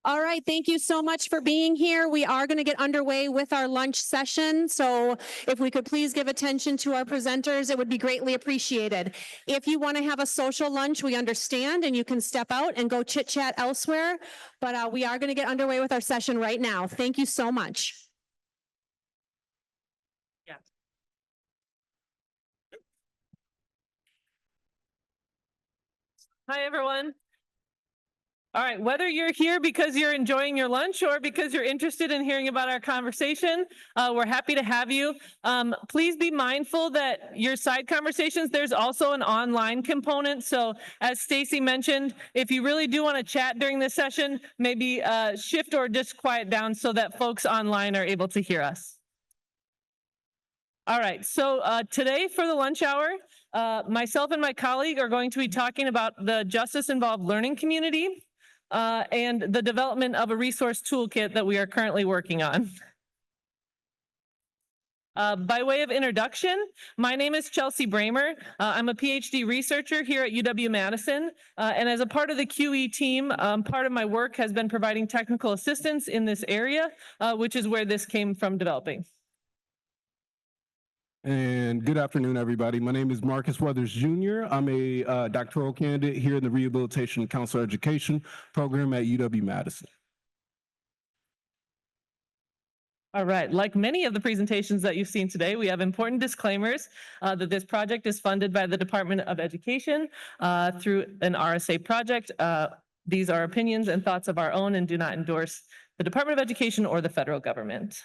All right, thank you so much for being here. We are going to get underway with our lunch session. So if we could please give attention to our presenters, it would be greatly appreciated. If you want to have a social lunch, we understand, and you can step out and go chit chat elsewhere. But we are going to get underway with our session right now. Thank you so much. Yeah. Hi, everyone. All right, whether you're here because you're enjoying your lunch or because you're interested in hearing about our conversation, we're happy to have you. Please be mindful that your side conversations, there's also an online component. So as Stacy mentioned, if you really do want to chat during this session, maybe shift or just quiet down so that folks online are able to hear us. All right, so today for the lunch hour, myself and my colleague are going to be talking about the justice-involved learning community and the development of a resource toolkit that we are currently working on. By way of introduction, my name is Chelsea Bramer. I'm a PhD researcher here at UW-Madison, and as a part of the QE team, part of my work has been providing technical assistance in this area, which is where this came from developing. And good afternoon, everybody. My name is Marcus Weathers Jr. I'm a doctoral candidate here in the Rehabilitation and Counselor Education program at UW-Madison. All right, like many of the presentations that you've seen today, we have important disclaimers that this project is funded by the Department of Education through an RSA project. These are opinions and thoughts of our own and do not endorse the Department of Education or the federal government.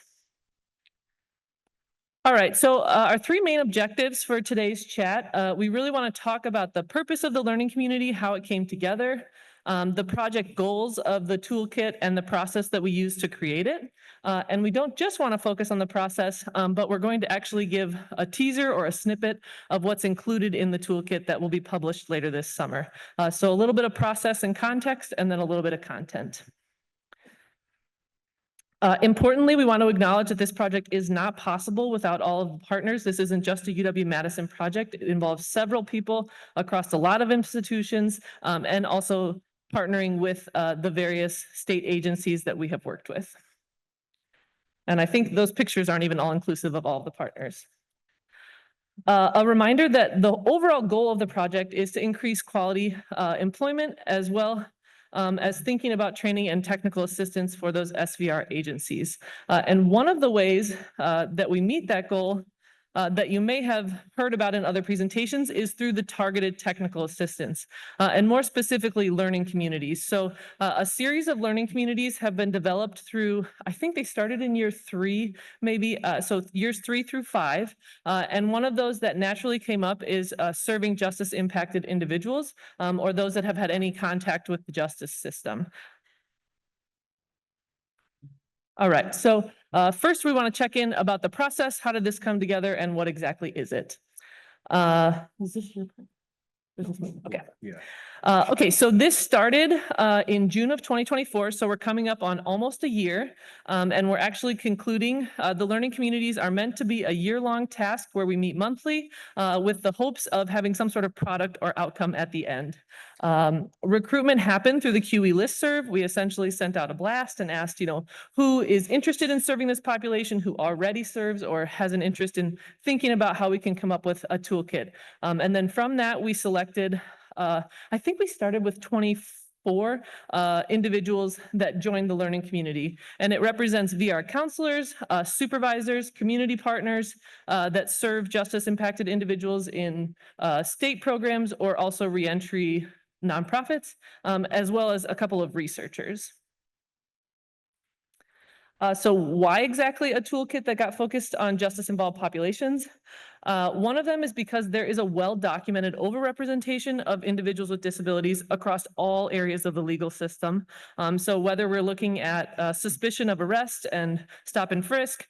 All right, so our three main objectives for today's chat, we really want to talk about the purpose of the learning community, how it came together, the project goals of the toolkit and the process that we use to create it. And we don't just want to focus on the process, but we're going to actually give a teaser or a snippet of what's included in the toolkit that will be published later this summer. So a little bit of process and context, and then a little bit of content. Importantly, we want to acknowledge that this project is not possible without all of the partners. This isn't just a UW-Madison project. It involves several people across a lot of institutions and also partnering with the various state agencies that we have worked with. And I think those pictures aren't even all inclusive of all of the partners. A reminder that the overall goal of the project is to increase quality employment as well as thinking about training and technical assistance for those SVR agencies. And one of the ways that we meet that goal that you may have heard about in other presentations is through the targeted technical assistance, and more specifically, learning communities. So a series of learning communities have been developed through, I think they started in year 3, maybe, so years 3 through 5. And one of those that naturally came up is serving justice-impacted individuals or those that have had any contact with the justice system. All right, so first we want to check in about the process. How did this come together and what exactly is it? Is this your? Okay. Yeah. Okay, so this started in June of 2024, so we're coming up on almost a year, and we're actually concluding. The learning communities are meant to be a year-long task where we meet monthly with the hopes of having some sort of product or outcome at the end. Recruitment happened through the QE listserv. We essentially sent out a blast and asked, who is interested in serving this population, who already serves or has an interest in thinking about how we can come up with a toolkit. And then from that, we selected, I think we started with 24 individuals that joined the learning community. And it represents VR counselors, supervisors, community partners that serve justice-impacted individuals in state programs or also reentry nonprofits, as well as a couple of researchers. So why exactly a toolkit that got focused on justice-involved populations? One of them is because there is a well-documented overrepresentation of individuals with disabilities across all areas of the legal system. So whether we're looking at suspicion of arrest and stop and frisk,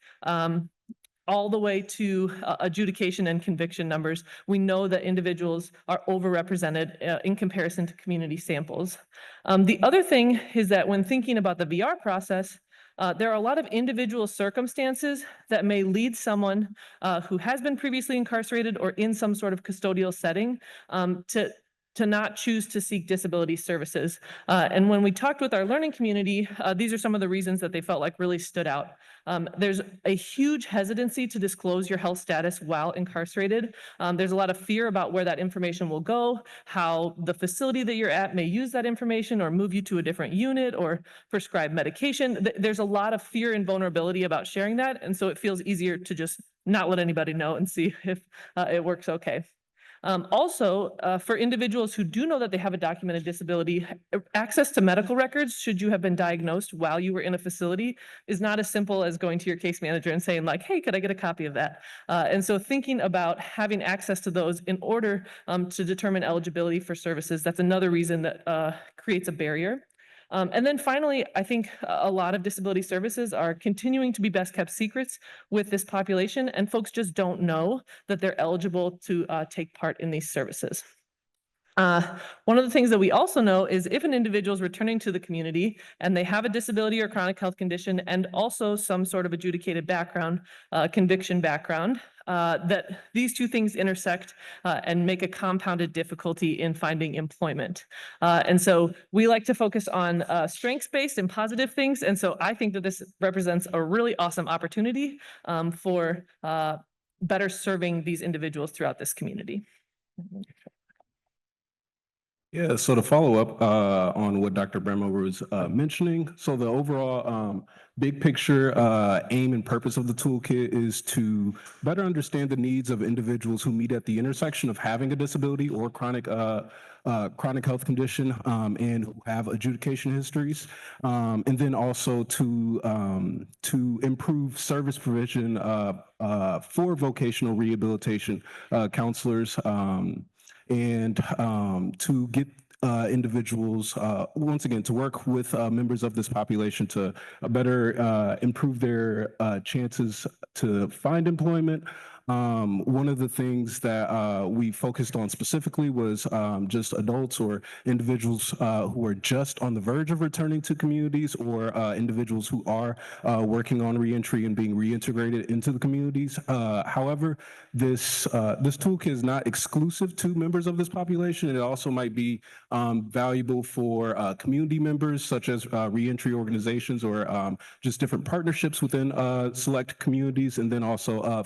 all the way to adjudication and conviction numbers, we know that individuals are overrepresented in comparison to community samples. The other thing is that when thinking about the VR process, there are a lot of individual circumstances that may lead someone who has been previously incarcerated or in some sort of custodial setting to to not choose to seek disability services. And when we talked with our learning community, these are some of the reasons that they felt like really stood out. There's a huge hesitancy to disclose your health status while incarcerated. There's a lot of fear about where that information will go, how the facility that you're at may use that information or move you to a different unit or prescribe medication. There's a lot of fear and vulnerability about sharing that. And so it feels easier to just not let anybody know and see if it works okay. Also, for individuals who do know that they have a documented disability, access to medical records, should you have been diagnosed while you were in a facility, is not as simple as going to your case manager and saying like, hey, could I get a copy of that? And so thinking about having access to those in order to determine eligibility for services, that's another reason that creates a barrier. And then finally, I think a lot of disability services are continuing to be best kept secrets with this population, and folks just don't know that they're eligible to take part in these services. One of the things that we also know is if an individual is returning to the community and they have a disability or chronic health condition and also some sort of adjudicated background, conviction background, that these two things intersect and make a compounded difficulty in finding employment. And so we like to focus on strengths-based and positive things. And so I think that this represents a really awesome opportunity for better serving these individuals throughout this community. Yeah, so to follow up on what Dr. Bremer was mentioning, so the overall big picture aim and purpose of the toolkit is to better understand the needs of individuals who meet at the intersection of having a disability or chronic health condition and who have adjudication histories, and then also to improve service provision for vocational rehabilitation counselors. And to get individuals, once again, to work with members of this population to better improve their chances to find employment. One of the things that we focused on specifically was just adults or individuals who are just on the verge of returning to communities, or individuals who are working on reentry and being reintegrated into the communities. However, this toolkit is not exclusive to members of this population. It also might be valuable for community members, such as reentry organizations or just different partnerships within select communities, and then also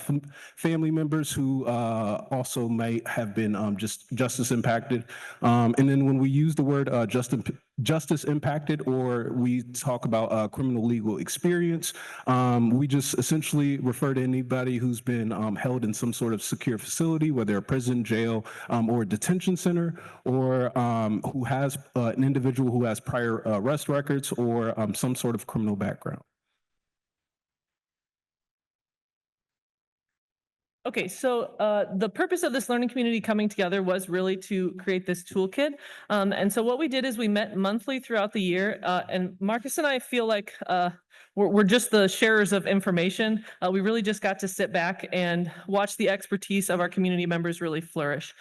family members who also might have been justice impacted. And then when we use the word justice impacted, or we talk about criminal legal experience, we just essentially refer to anybody who's been held in some sort of secure facility, whether a prison, jail, or a detention center, or who has an individual who has prior arrest records or some sort of criminal background. Okay, so the purpose of this learning community coming together was really to create this toolkit. And so what we did is we met monthly throughout the year, and Marcus and I feel like we're just the sharers of information. We really just got to sit back and watch the expertise of our community members really flourish.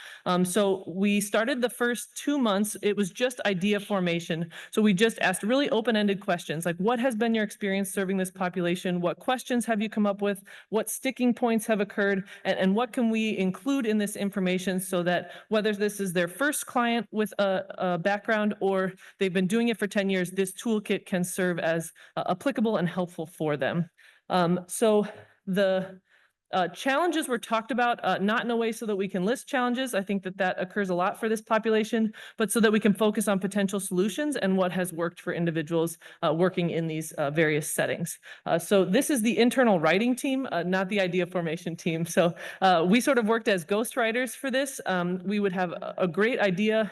So we started the first 2 months, it was just idea formation. So we just asked really open-ended questions, like what has been your experience serving this population? What questions have you come up with? What sticking points have occurred? And what can we include in this information so that whether this is their first client with a background or they've been doing it for 10 years, this toolkit can serve as applicable and helpful for them. So the challenges were talked about, not in a way so that we can list challenges. I think that occurs a lot for this population, but so that we can focus on potential solutions and what has worked for individuals working in these various settings. So this is the internal writing team, not the idea formation team. So we sort of worked as ghostwriters for this. We would have a great idea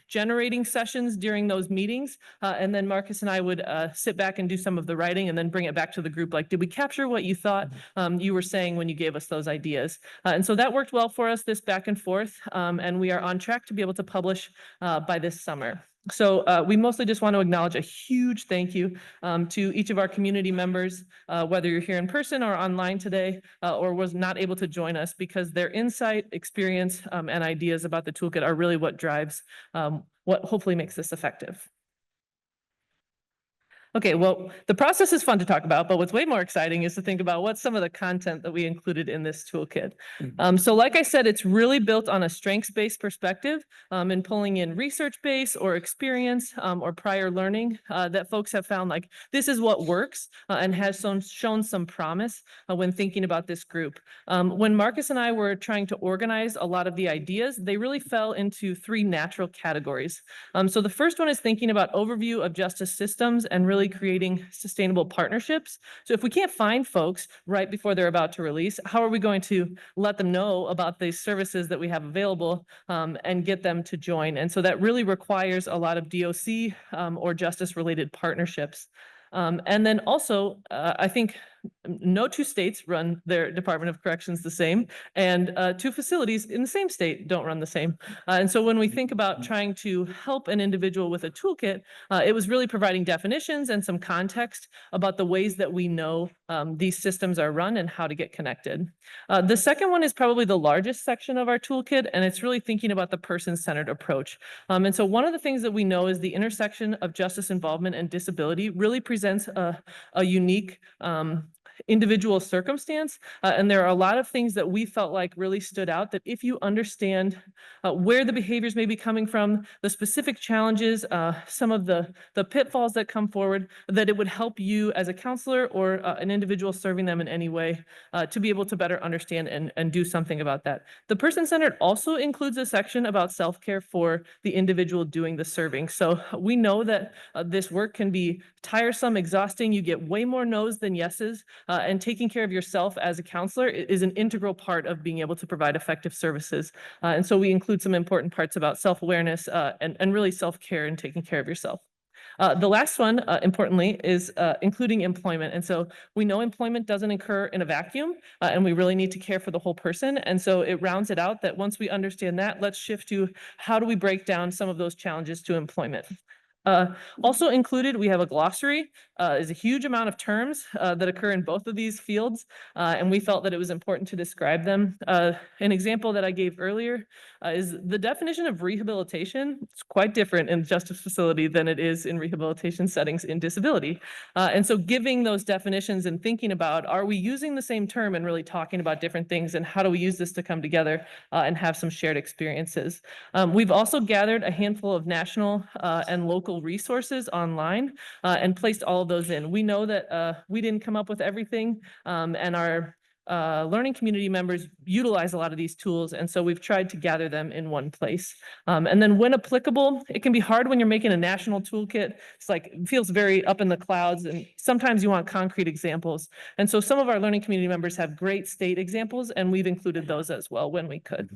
generating sessions during those meetings. And then Marcus and I would sit back and do some of the writing and then bring it back to the group. Like, did we capture what you thought you were saying when you gave us those ideas? And so that worked well for us, this back and forth. And we are on track to be able to publish by this summer. So we mostly just want to acknowledge a huge thank you to each of our community members, whether you're here in person or online today, or was not able to join us, because their insight, experience, and ideas about the toolkit are really what drives what hopefully makes this effective. Okay, well, the process is fun to talk about, but what's way more exciting is to think about what's some of the content that we included in this toolkit. So like I said, it's really built on a strengths-based perspective and pulling in research-based or experience or prior learning that folks have found like this is what works and has shown some promise when thinking about this group. When Marcus and I were trying to organize a lot of the ideas, they really fell into three natural categories. So the first one is thinking about overview of justice systems and really creating sustainable partnerships. So if we can't find folks right before they're about to release, how are we going to let them know about the services that we have available and get them to join? And so that really requires a lot of DOC or justice related partnerships. And then also, I think no two states run their Department of Corrections the same, and two facilities in the same state don't run the same. And so when we think about trying to help an individual with a toolkit, it was really providing definitions and some context about the ways that we know these systems are run and how to get connected. The second one is probably the largest section of our toolkit, and it's really thinking about the person-centered approach. And so one of the things that we know is the intersection of justice involvement and disability really presents a unique individual circumstance. And there are a lot of things that we felt like really stood out that if you understand where the behaviors may be coming from, the specific challenges, some of the pitfalls that come forward, that it would help you as a counselor or an individual serving them in any way to be able to better understand and do something about that. The person-centered also includes a section about self-care for the individual doing the serving. So we know that this work can be tiresome, exhausting. You get way more no's than yeses. And taking care of yourself as a counselor is an integral part of being able to provide effective services. And so we include some important parts about self-awareness and really self-care and taking care of yourself. The last one, importantly, is including employment. And so we know employment doesn't occur in a vacuum, and we really need to care for the whole person. And so it rounds it out that once we understand that, let's shift to how do we break down some of those challenges to employment. Also included, we have a glossary. Is a huge amount of terms that occur in both of these fields, and we felt that it was important to describe them. An example that I gave earlier is the definition of rehabilitation. It's quite different in justice facility than it is in rehabilitation settings in disability. And so giving those definitions and thinking about, are we using the same term and really talking about different things, and how do we use this to come together and have some shared experiences? We've also gathered a handful of national and local resources online and placed all of those in. We know that we didn't come up with everything, and our learning community members utilize a lot of these tools, and so we've tried to gather them in one place. And then when applicable, it can be hard when you're making a national toolkit. It's like, it feels very up in the clouds, and sometimes you want concrete examples. And so some of our learning community members have great state examples, and we've included those as well when we could.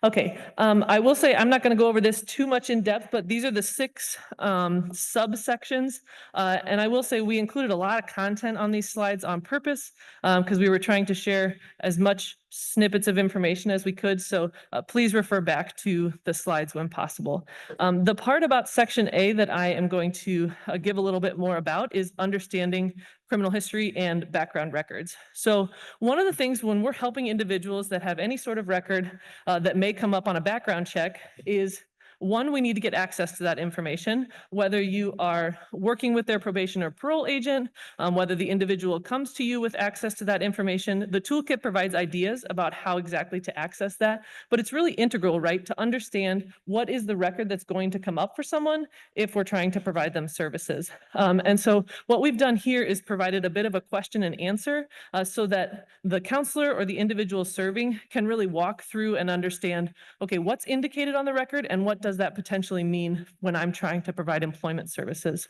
Okay, I will say I'm not going to go over this too much in depth, but these are the 6 subsections. And I will say we included a lot of content on these slides on purpose because we were trying to share as much snippets of information as we could. So please refer back to the slides when possible. The part about section A that I am going to give a little bit more about is understanding criminal history and background records. So one of the things when we're helping individuals that have any sort of record that may come up on a background check is, one, we need to get access to that information, whether you are working with their probation or parole agent, whether the individual comes to you with access to that information. The toolkit provides ideas about how exactly to access that, but it's really integral, right, to understand what is the record that's going to come up for someone if we're trying to provide them services. And so what we've done here is provided a bit of a question and answer so that the counselor or the individual serving can really walk through and understand, okay, what's indicated on the record and what does that potentially mean when I'm trying to provide employment services?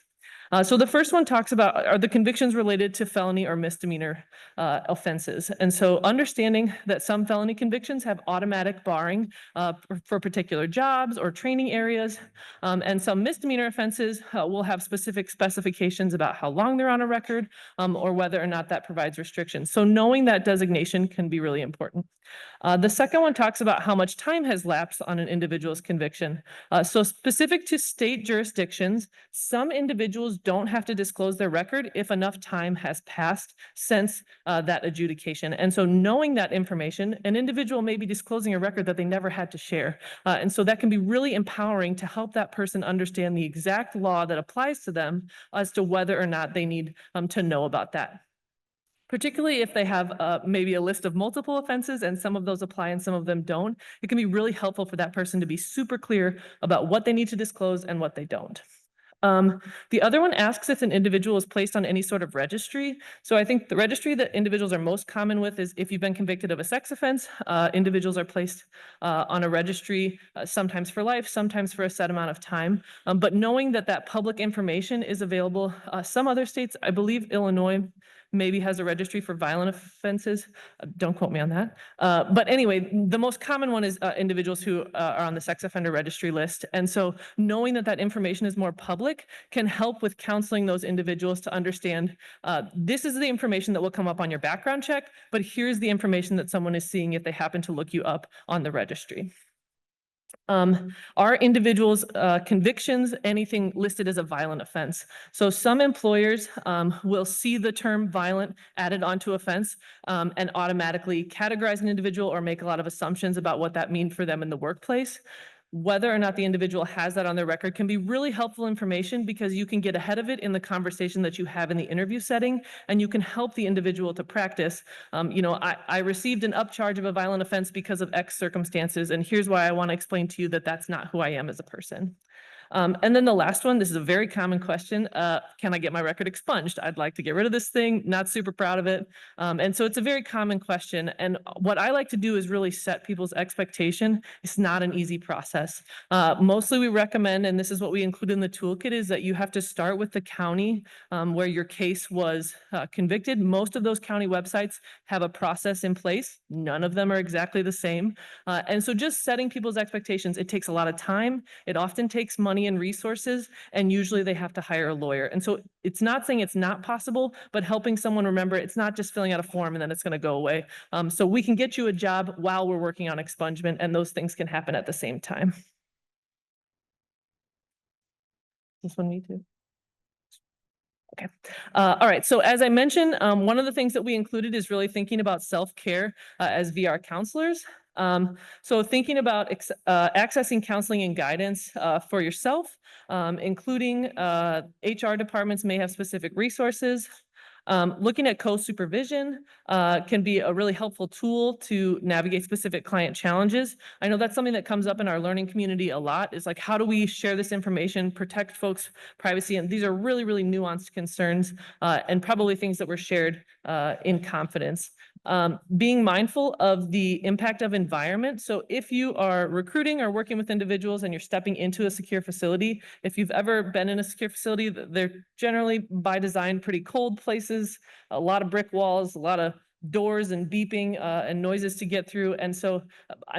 So the first one talks about, are the convictions related to felony or misdemeanor offenses? And so understanding that some felony convictions have automatic barring for particular jobs or training areas, and some misdemeanor offenses will have specific specifications about how long they're on a record or whether or not that provides restrictions. So knowing that designation can be really important. The second one talks about how much time has lapsed on an individual's conviction. So specific to state jurisdictions, some individuals individuals don't have to disclose their record if enough time has passed since that adjudication. And so knowing that information, an individual may be disclosing a record that they never had to share. And so that can be really empowering to help that person understand the exact law that applies to them as to whether or not they need to know about that. Particularly if they have maybe a list of multiple offenses and some of those apply and some of them don't, it can be really helpful for that person to be super clear about what they need to disclose and what they don't. The other one asks if an individual is placed on any sort of registry. So I think the registry that individuals are most common with is if you've been convicted of a sex offense, individuals are placed on a registry, sometimes for life, sometimes for a set amount of time. But knowing that that public information is available, some other states, I believe Illinois, maybe has a registry for violent offenses. Don't quote me on that. But anyway, the most common one is individuals who are on the sex offender registry list. And so knowing that that information is more public can help with counseling those individuals to understand this is the information that will come up on your background check, but here's the information that someone is seeing if they happen to look you up on the registry. Are individuals' convictions anything listed as a violent offense? So some employers will see the term violent added onto offense and automatically categorize an individual or make a lot of assumptions about what that means for them in the workplace. Whether or not the individual has that on their record can be really helpful information because you can get ahead of it in the conversation that you have in the interview setting, and you can help the individual to practice. I received an upcharge of a violent offense because of X circumstances, and here's why I want to explain to you that that's not who I am as a person. And then the last one, this is a very common question. Can I get my record expunged? I'd like to get rid of this thing, not super proud of it. And so it's a very common question. And what I like to do is really set people's expectation. It's not an easy process. Mostly we recommend, and this is what we include in the toolkit, is that you have to start with the county where your case was convicted. Most of those county websites have a process in place. None of them are exactly the same. And so just setting people's expectations, it takes a lot of time. It often takes money and resources, and usually they have to hire a lawyer. And so it's not saying it's not possible, but helping someone remember it's not just filling out a form and then it's going to go away. So we can get you a job while we're working on expungement, and those things can happen at the same time. This one need to. Okay. All right. So as I mentioned, one of the things that we included is really thinking about self-care as VR counselors. So thinking about accessing counseling and guidance for yourself, including HR departments may have specific resources. Looking at co-supervision can be a really helpful tool to navigate specific client challenges. I know that's something that comes up in our learning community a lot, is like, how do we share this information, protect folks' privacy? And these are really, really nuanced concerns and probably things that were shared in confidence. Being mindful of the impact of environment. So if you are recruiting or working with individuals and you're stepping into a secure facility, if you've ever been in a secure facility, they're generally by design pretty cold places, a lot of brick walls, a lot of doors and beeping and noises to get through. And so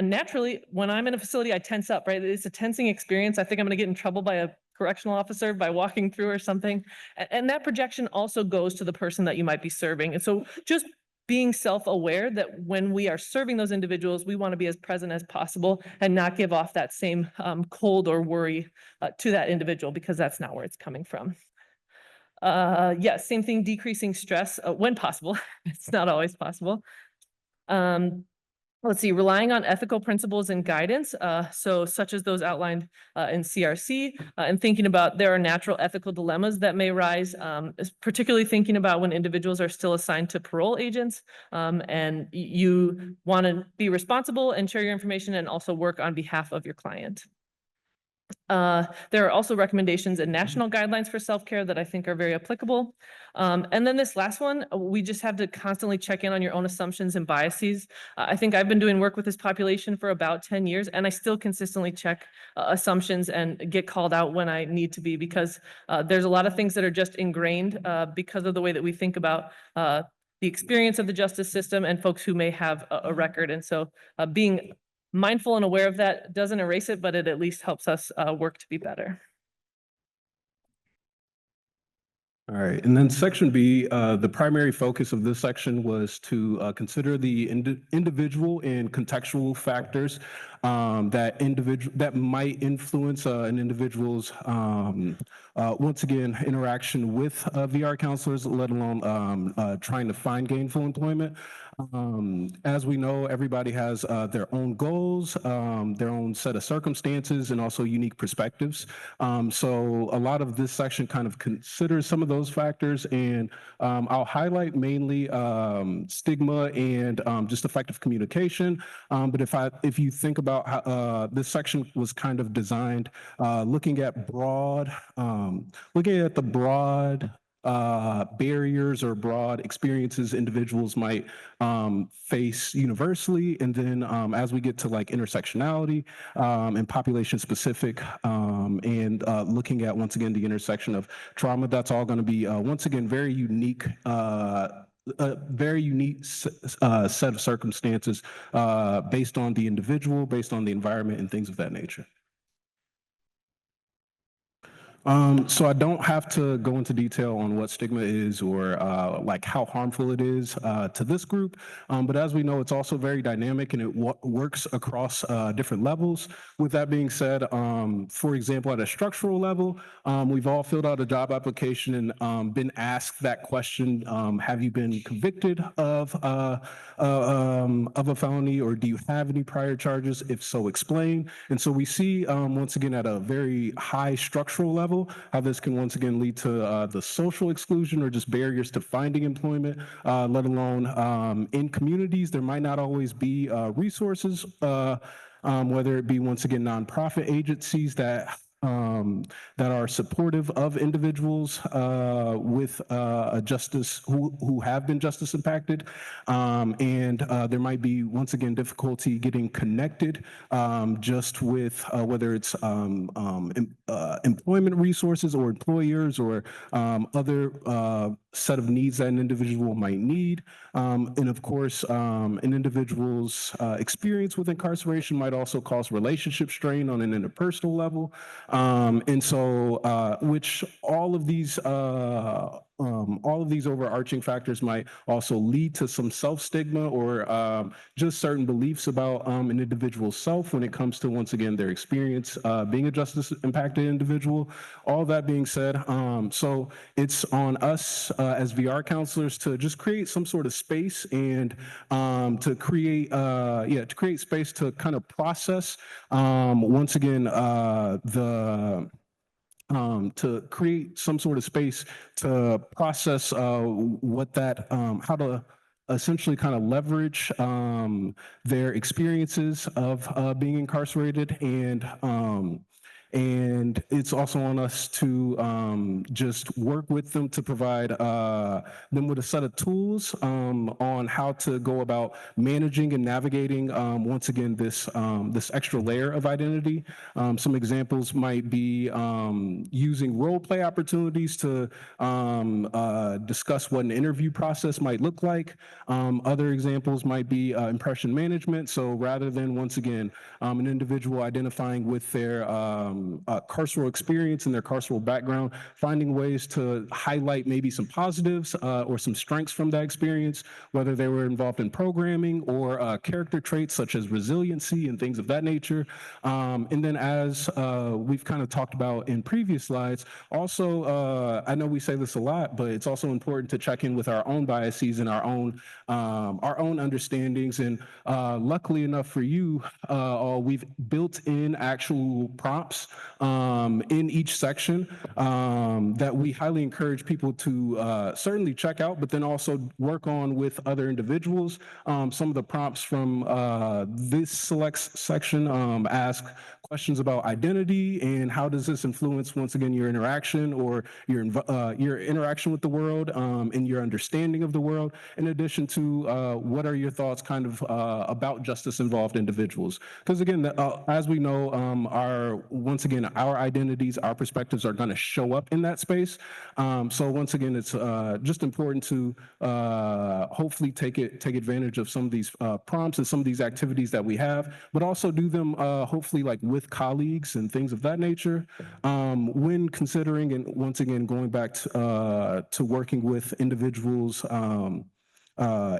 naturally, when I'm in a facility, I tense up, right? It's a tensing experience. I think I'm going to get in trouble by a correctional officer by walking through or something. And that projection also goes to the person that you might be serving. And so just being self-aware that when we are serving those individuals, we want to be as present as possible and not give off that same cold or worry to that individual, because that's not where it's coming from. Yes, same thing, decreasing stress when possible. It's not always possible. Let's see, relying on ethical principles and guidance, so such as those outlined in CRC, and thinking about there are natural ethical dilemmas that may rise, particularly thinking about when individuals are still assigned to parole agents, and you want to be responsible and share your information and also work on behalf of your client. There are also recommendations and national guidelines for self-care that I think are very applicable. And then this last one, we just have to constantly check in on your own assumptions and biases. I think I've been doing work with this population for about 10 years, and I still consistently check assumptions and get called out when I need to be, because there's a lot of things that are just ingrained because of the way that we think about the experience of the justice system and folks who may have a record. And so being mindful and aware of that doesn't erase it, but it at least helps us work to be better. All right, and then section B, the primary focus of this section was to consider the individual and contextual factors that might influence an individual's once again interaction with VR counselors, let alone trying to find gainful employment. As we know, everybody has their own goals, their own set of circumstances, and also unique perspectives. So a lot of this section kind of considers some of those factors, and I'll highlight mainly stigma and just effective communication. But if you think about how this section was kind of designed, looking at the broad barriers or broad experiences individuals might face universally, and then as we get to like intersectionality and population specific, and looking at once again the intersection of trauma, that's all going to be once again very unique. A very unique set of circumstances based on the individual, based on the environment, and things of that nature. So I don't have to go into detail on what stigma is or like how harmful it is to this group, but as we know, it's also very dynamic and it works across different levels. With that being said, for example, at a structural level, we've all filled out a job application and been asked that question, have you been convicted of a felony, or do you have any prior charges? If so, explain. And so we see once again at a very high structural level how this can once again lead to the social exclusion or just barriers to finding employment, let alone in communities there might not always be resources, whether it be once again nonprofit agencies that are supportive of individuals with a justice who have been justice impacted, and there might be once again difficulty getting connected just with whether it's employment resources or employers or other set of needs that an individual might need, and of course an individual's experience with incarceration might also cause relationship strain on an interpersonal level. And so, which all of these overarching factors might also lead to some self-stigma or just certain beliefs about an individual's self when it comes to, once again, their experience being a justice-impacted individual. All that being said, so it's on us as VR counselors to just create some sort of space and to create space to kind of process once again to create some sort of space to process what that how to essentially kind of leverage their experiences of being incarcerated, and it's also on us to just work with them to provide them with a set of tools on how to go about managing and navigating, once again, this extra layer of identity. Some examples might be using role play opportunities to discuss what an interview process might look like. Other examples might be impression management. So rather than, once again, an individual identifying with their carceral experience and their carceral background, finding ways to highlight maybe some positives or some strengths from that experience, whether they were involved in programming or character traits such as resiliency and things of that nature. And then, as we've kind of talked about in previous slides, also, I know we say this a lot, but it's also important to check in with our own biases and our own understandings. And luckily enough for you, we've built in actual prompts in each section that we highly encourage people to certainly check out, but then also work on with other individuals. Some of the prompts from this select section ask questions about identity and how does this influence, once again, your interaction or your interaction with the world and your understanding of the world, in addition to what are your thoughts kind of about justice-involved individuals. Because again, as we know, once again, our identities, our perspectives are going to show up in that space. So once again, it's just important to hopefully take advantage of some of these prompts and some of these activities that we have, but also do them hopefully like with colleagues and things of that nature when considering, and once again, going back to working with individuals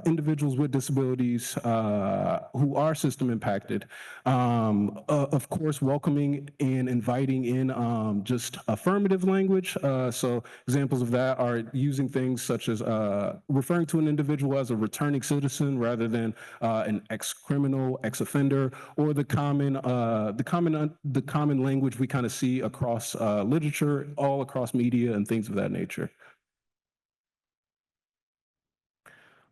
individuals with disabilities who are system impacted. Of course, welcoming and inviting in just affirmative language. So examples of that are using things such as referring to an individual as a returning citizen rather than an ex-criminal, ex-offender, or the common language we kind of see across literature, all across media and things of that nature.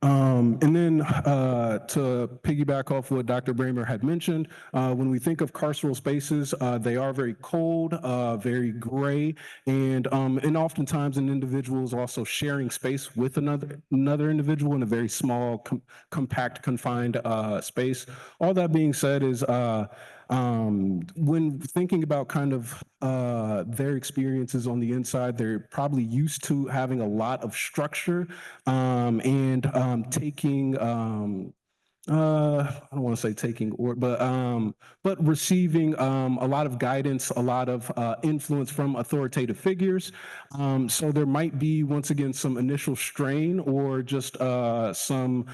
And then to piggyback off what Dr. Bramer had mentioned, when we think of carceral spaces, they are very cold, very gray, and oftentimes an individual is also sharing space with another individual in a very small, compact, confined space. All that being said is when thinking about kind of their experiences on the inside, they're probably used to having a lot of structure and taking I don't want to say taking or, but receiving a lot of guidance, a lot of influence from authoritative figures. So there might be, once again, some initial strain or just some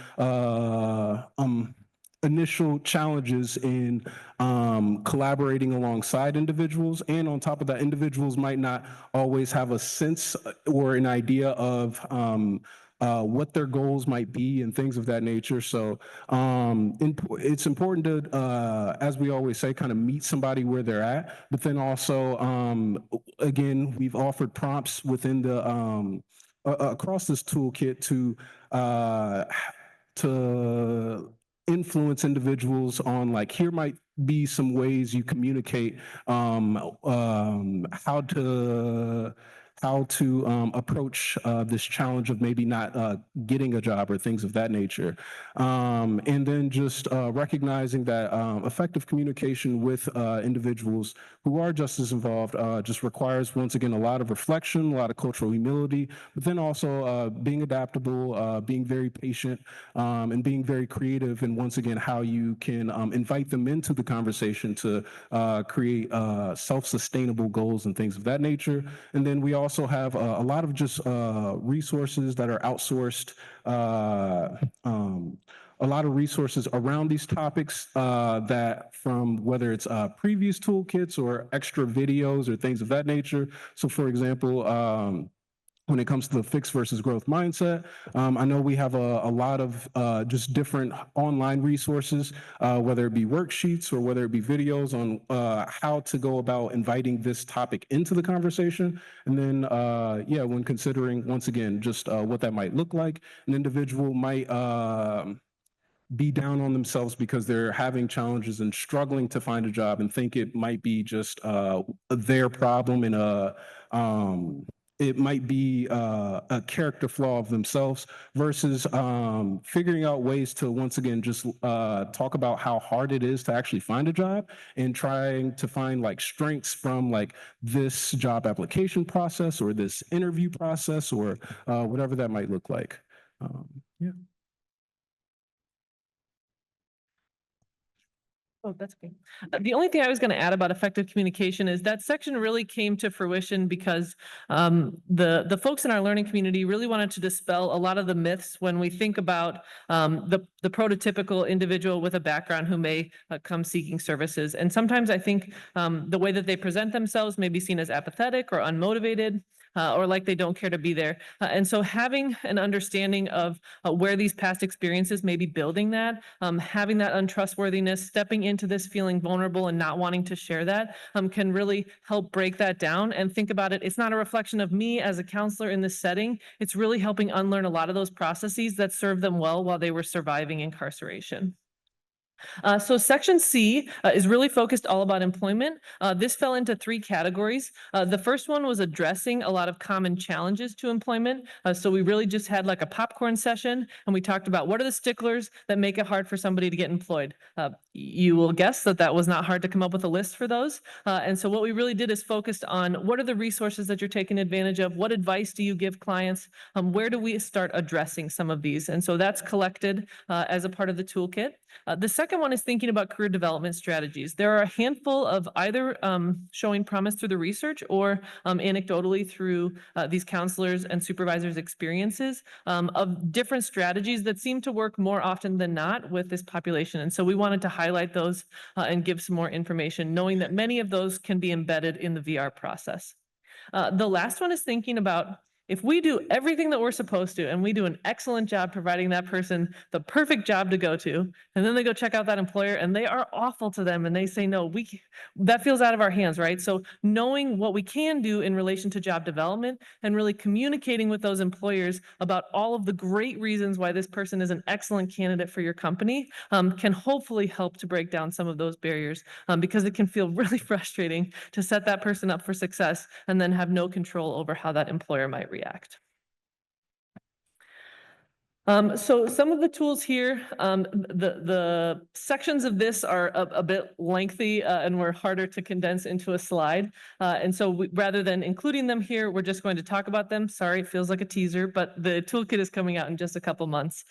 initial challenges in collaborating alongside individuals. And on top of that, individuals might not always have a sense or an idea of what their goals might be and things of that nature. So it's important to, as we always say, kind of meet somebody where they're at, but then also, again, we've offered prompts within the, across this toolkit to influence individuals on, like, here might be some ways you communicate how to approach this challenge of maybe not getting a job or things of that nature. And then just recognizing that effective communication with individuals who are just as involved just requires, once again, a lot of reflection, a lot of cultural humility, but then also being adaptable, being very patient, and being very creative, and once again, how you can invite them into the conversation to create self-sustainable goals and things of that nature. And then we also have a lot of just resources that are outsourced, a lot of resources around these topics that, from whether it's previous toolkits or extra videos or things of that nature. So for example, when it comes to the fixed versus growth mindset, I know we have a lot of just different online resources, whether it be worksheets or whether it be videos on how to go about inviting this topic into the conversation. And then, yeah, when considering, once again, just what that might look like, an individual might be down on themselves because they're having challenges and struggling to find a job and think it might be just their problem and it might be a character flaw of themselves versus figuring out ways to, once again, just talk about how hard it is to actually find a job and trying to find, like, strengths from, like, this job application process or this interview process or whatever that might look like. Yeah. Oh, that's okay. The only thing I was going to add about effective communication is that section really came to fruition because the folks in our learning community really wanted to dispel a lot of the myths when we think about the prototypical individual with a background who may come seeking services. And sometimes I think the way that they present themselves may be seen as apathetic or unmotivated. Or like they don't care to be there. And so having an understanding of where these past experiences may be building that, having that untrustworthiness, stepping into this feeling vulnerable and not wanting to share that can really help break that down and think about it. It's not a reflection of me as a counselor in this setting. It's really helping unlearn a lot of those processes that served them well while they were surviving incarceration. So section C is really focused all about employment. This fell into three categories. The first one was addressing a lot of common challenges to employment. So we really just had like a popcorn session and we talked about what are the sticklers that make it hard for somebody to get employed. You will guess that that was not hard to come up with a list for those. And so what we really did is focused on what are the resources that you're taking advantage of? What advice do you give clients? Where do we start addressing some of these? And so that's collected as a part of the toolkit. The second one is thinking about career development strategies. There are a handful of either showing promise through the research or anecdotally through these counselors and supervisors' experiences of different strategies that seem to work more often than not with this population. And so we wanted to highlight those and give some more information, knowing that many of those can be embedded in the VR process. The last one is thinking about if we do everything that we're supposed to and we do an excellent job providing that person the perfect job to go to, and then they go check out that employer and they are awful to them and they say, no, that feels out of our hands, right? So knowing what we can do in relation to job development and really communicating with those employers about all of the great reasons why this person is an excellent candidate for your company can hopefully help to break down some of those barriers because it can feel really frustrating to set that person up for success and then have no control over how that employer might react. So some of the tools here, the sections of this are a bit lengthy and were harder to condense into a slide. And so rather than including them here, we're just going to talk about them. Sorry, it feels like a teaser, but the toolkit is coming out in just a couple months.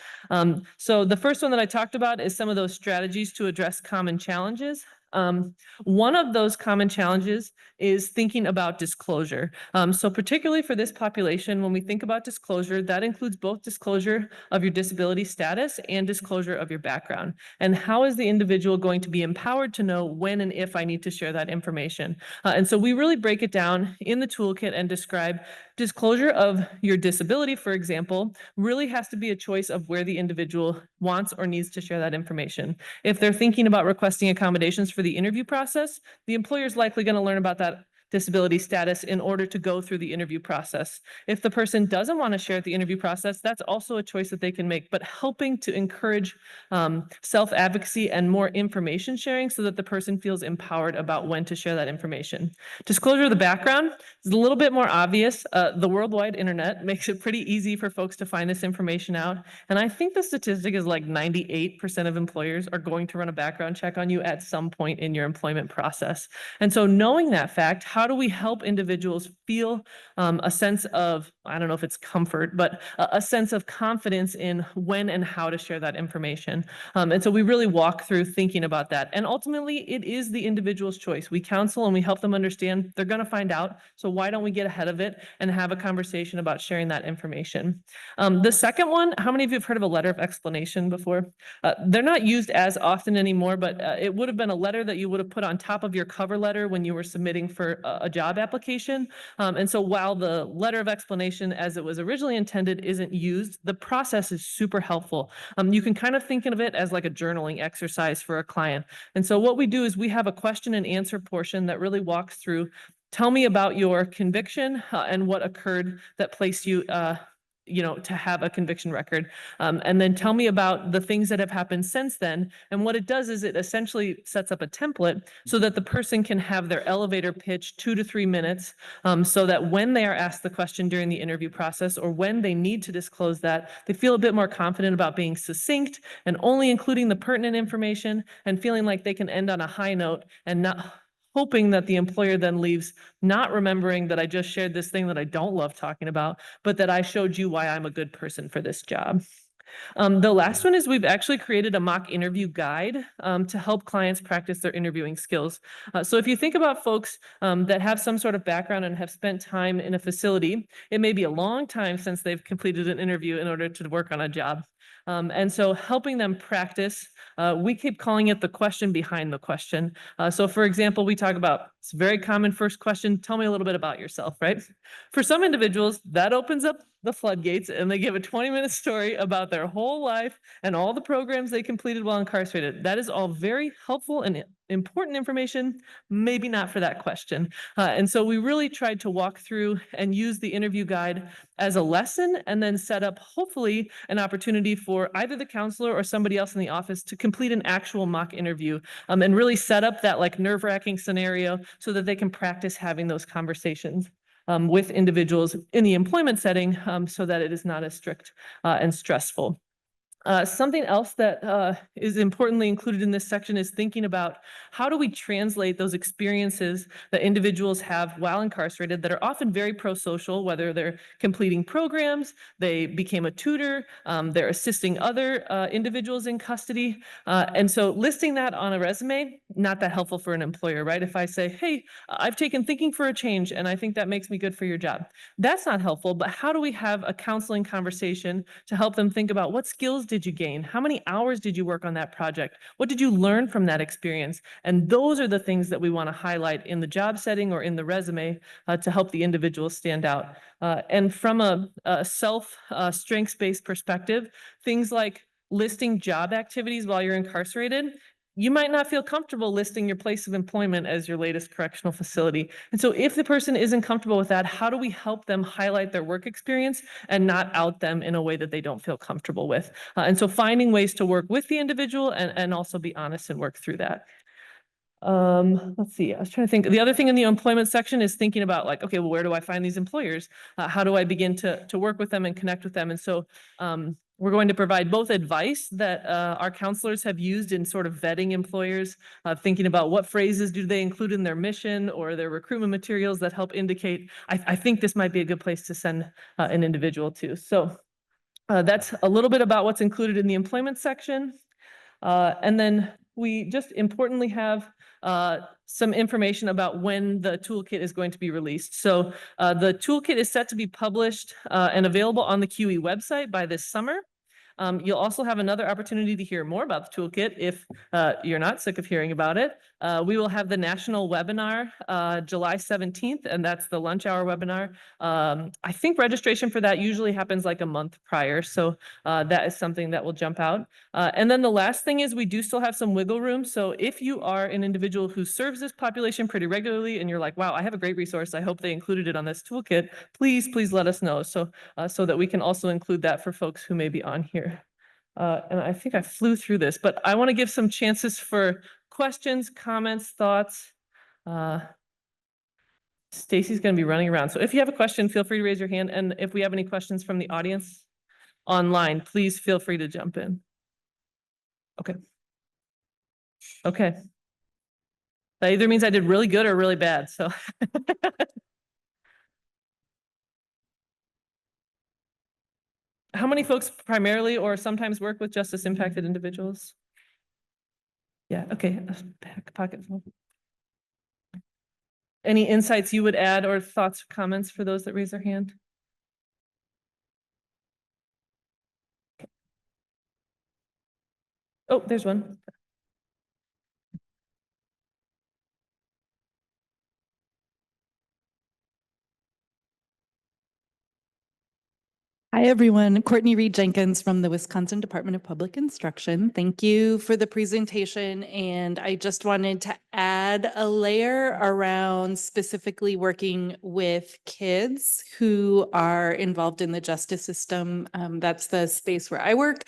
So the first one that I talked about is some of those strategies to address common challenges. One of those common challenges is thinking about disclosure. So particularly for this population, when we think about disclosure, that includes both disclosure of your disability status and disclosure of your background. And how is the individual going to be empowered to know when and if I need to share that information? And so we really break it down in the toolkit and describe disclosure of your disability, for example, really has to be a choice of where the individual wants or needs to share that information. If they're thinking about requesting accommodations for the interview process, the employer is likely going to learn about that disability status in order to go through the interview process. If the person doesn't want to share the interview process, that's also a choice that they can make, but helping to encourage self-advocacy and more information sharing so that the person feels empowered about when to share that information. Disclosure of the background is a little bit more obvious. The worldwide internet makes it pretty easy for folks to find this information out. And I think the statistic is like 98% of employers are going to run a background check on you at some point in your employment process. And so knowing that fact, how do we help individuals feel a sense of, I don't know if it's comfort, but a sense of confidence in when and how to share that information? And so we really walk through thinking about that. And ultimately, it is the individual's choice. We counsel and we help them understand they're going to find out. So why don't we get ahead of it and have a conversation about sharing that information? The second one, how many of you have heard of a letter of explanation before? They're not used as often anymore, but it would have been a letter that you would have put on top of your cover letter when you were submitting for a job application. And so while the letter of explanation as it was originally intended isn't used, the process is super helpful. You can kind of think of it as like a journaling exercise for a client. And so what we do is we have a question and answer portion that really walks through, tell me about your conviction and what occurred that placed you to have a conviction record. And then tell me about the things that have happened since then. And what it does is it essentially sets up a template so that the person can have their elevator pitch 2 to 3 minutes so that when they are asked the question during the interview process or when they need to disclose that, they feel a bit more confident about being succinct and only including the pertinent information and feeling like they can end on a high note and not hoping that the employer then leaves not remembering that I just shared this thing that I don't love talking about, but that I showed you why I'm a good person for this job. The last one is we've actually created a mock interview guide to help clients practice their interviewing skills. So if you think about folks that have some sort of background and have spent time in a facility, it may be a long time since they've completed an interview in order to work on a job. And so helping them practice, we keep calling it the question behind the question. So for example, we talk about, it's a very common first question, tell me a little bit about yourself, right? For some individuals, that opens up the floodgates and they give a 20-minute story about their whole life and all the programs they completed while incarcerated. That is all very helpful and important information, maybe not for that question. And so we really tried to walk through and use the interview guide as a lesson and then set up hopefully an opportunity for either the counselor or somebody else in the office to complete an actual mock interview and really set up that like nerve-wracking scenario so that they can practice having those conversations with individuals in the employment setting so that it is not as strict and stressful. Something else that is importantly included in this section is thinking about how do we translate those experiences that individuals have while incarcerated that are often very pro-social, whether they're completing programs, they became a tutor, they're assisting other individuals in custody. And so listing that on a resume, not that helpful for an employer, right? If I say, hey, I've taken Thinking for a Change and I think that makes me good for your job. That's not helpful, but how do we have a counseling conversation to help them think about what skills did you gain? How many hours did you work on that project? What did you learn from that experience? And those are the things that we want to highlight in the job setting or in the resume to help the individual stand out. And from a strengths-based perspective, things like listing job activities while you're incarcerated, you might not feel comfortable listing your place of employment as your latest correctional facility. And so if the person isn't comfortable with that, how do we help them highlight their work experience and not out them in a way that they don't feel comfortable with? And so finding ways to work with the individual and also be honest and work through that. Let's see, I was trying to think. The other thing in the employment section is thinking about like, okay, well, where do I find these employers? How do I begin to work with them and connect with them? And so we're going to provide both advice that our counselors have used in sort of vetting employers, thinking about what phrases do they include in their mission or their recruitment materials that help indicate, I think this might be a good place to send an individual to. So that's a little bit about what's included in the employment section. And then we just importantly have some information about when the toolkit is going to be released. So the toolkit is set to be published and available on the QE website by this summer. You'll also have another opportunity to hear more about the toolkit if you're not sick of hearing about it. We will have the national webinar July 17th, and that's the lunch hour webinar. I think registration for that usually happens like a month prior, so that is something that will jump out. And then the last thing is we do still have some wiggle room. So if you are an individual who serves this population pretty regularly and you're like, wow, I have a great resource, I hope they included it on this toolkit, please let us know so that we can also include that for folks who may be on here. And I think I flew through this, but I want to give some chances for questions, comments, thoughts. Stacy's going to be running around. So if you have a question, feel free to raise your hand. And if we have any questions from the audience online, please feel free to jump in. Okay. Okay. That either means I did really good or really bad. So how many folks primarily or sometimes work with justice impacted individuals? Yeah, okay. Back pocket phone. Any insights you would add or thoughts or comments for those that raise their hand? Oh, there's one. Hi, everyone. Courtney Reed Jenkins from the Wisconsin Department of Public Instruction. Thank you for the presentation. And I just wanted to add a layer around specifically working with kids who are involved in the justice system. That's the space where I work.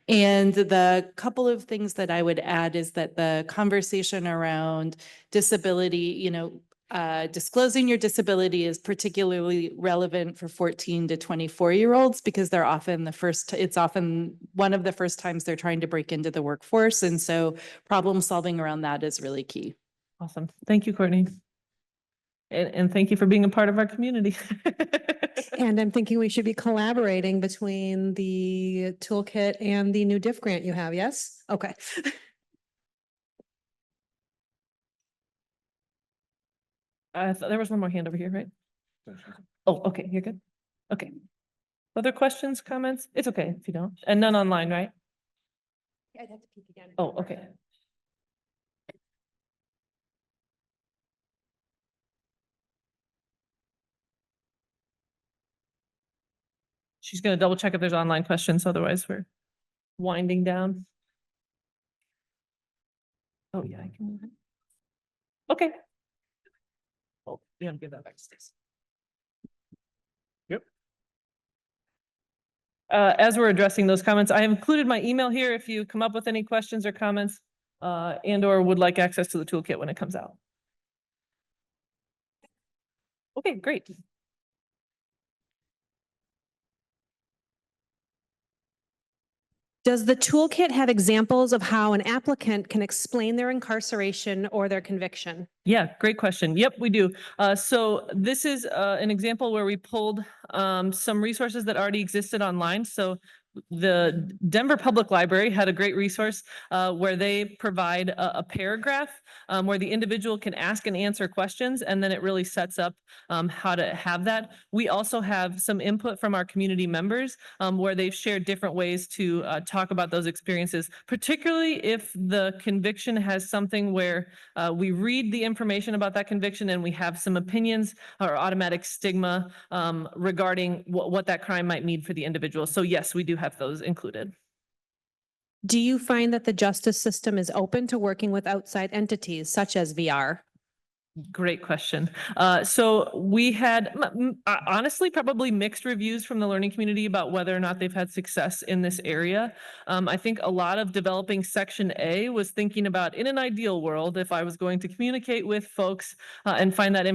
And the couple of things that I would add is that the conversation around disability, disclosing your disability is particularly relevant for 14 to 24-year-olds because they're often it's often one of the first times they're trying to break into the workforce. And so problem solving around that is really key. Awesome. Thank you, Courtney. And thank you for being a part of our community. And I'm thinking we should be collaborating between the toolkit and the new diff grant you have, yes? Okay. There was one more hand over here, right? Oh, okay, you're good. Okay. Other questions, comments? It's okay if you don't. And none online, right? I'd have to peek again. Oh, okay. She's going to double check if there's online questions. Otherwise, we're winding down. Oh, yeah, I can move it. Okay. Oh, you have to give that back to Stacy. Yep. As we're addressing those comments, I have included my email here if you come up with any questions or comments and or would like access to the toolkit when it comes out. Okay, great. Does the toolkit have examples of how an applicant can explain their incarceration or their conviction? Yeah, great question. Yep, we do. So this is an example where we pulled some resources that already existed online. So the Denver Public Library had a great resource where they provide a paragraph where the individual can ask and answer questions, and then it really sets up how to have that. We also have some input from our community members where they've shared different ways to talk about those experiences, particularly if the conviction has something where we read the information about that conviction and we have some opinions or automatic stigma regarding what that crime might mean for the individual. So yes, we do have those included. Do you find that the justice system is open to working with outside entities such as VR? Great question. So we had honestly probably mixed reviews from the learning community about whether or not they've had success in this area. I think a lot of developing Section A was thinking about, in an ideal world, if I was going to communicate with folks and find that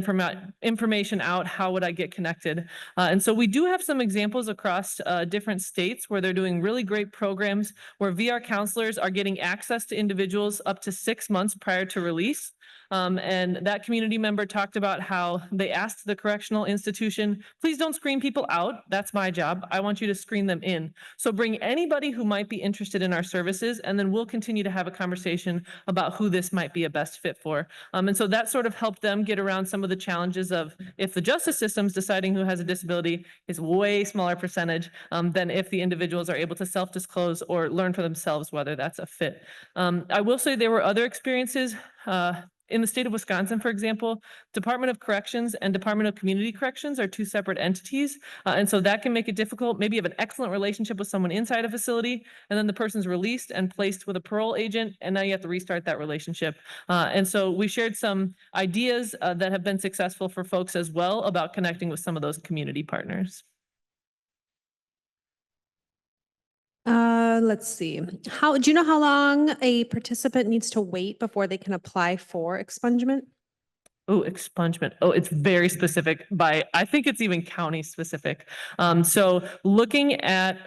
information out, how would I get connected? And so we do have some examples across different states where they're doing really great programs where VR counselors are getting access to individuals up to 6 months prior to release. And that community member talked about how they asked the correctional institution, please don't screen people out. That's my job. I want you to screen them in. So bring anybody who might be interested in our services, and then we'll continue to have a conversation about who this might be a best fit for. And so that sort of helped them get around some of the challenges of if the justice system's deciding who has a disability is way smaller percentage than if the individuals are able to self-disclose or learn for themselves whether that's a fit. I will say there were other experiences in the state of Wisconsin, for example, Department of Corrections and Department of Community Corrections are two separate entities. And so that can make it difficult. Maybe you have an excellent relationship with someone inside a facility, and then the person's released and placed with a parole agent, and now you have to restart that relationship. And so we shared some ideas that have been successful for folks as well about connecting with some of those community partners. Let's see. Do you know how long a participant needs to wait before they can apply for expungement? Oh, expungement. Oh, it's very specific I think it's even county specific. So looking at,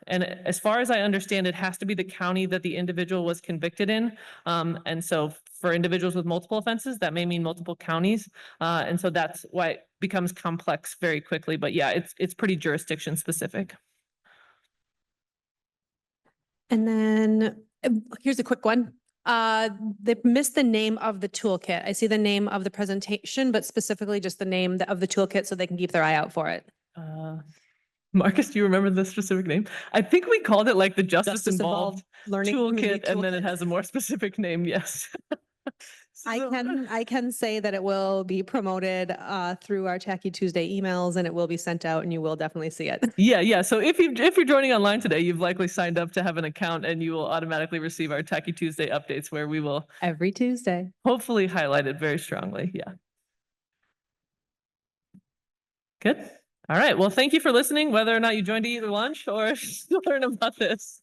and as far as I understand, it has to be the county that the individual was convicted in. And so for individuals with multiple offenses, that may mean multiple counties. And so that's why it becomes complex very quickly. But yeah, it's pretty jurisdiction specific. And then here's a quick one. They missed the name of the toolkit. I see the name of the presentation, but specifically just the name of the toolkit so they can keep their eye out for it. Marcus, do you remember the specific name? I think we called it like the Justice Involved Learning Community Toolkit, and then it Toolkit. has a more specific name, yes. I can say that it will be promoted through our Tacky Tuesday emails, and it will be sent out, and you will definitely see it. Yeah. So if you're joining online today, you've likely signed up to have an account, and you will automatically receive our Tacky Tuesday updates where we will Every Tuesday. hopefully highlight it very strongly. Yeah. Good. All right. Well, thank you for listening, whether or not you joined to eat or lunch or to learn about this.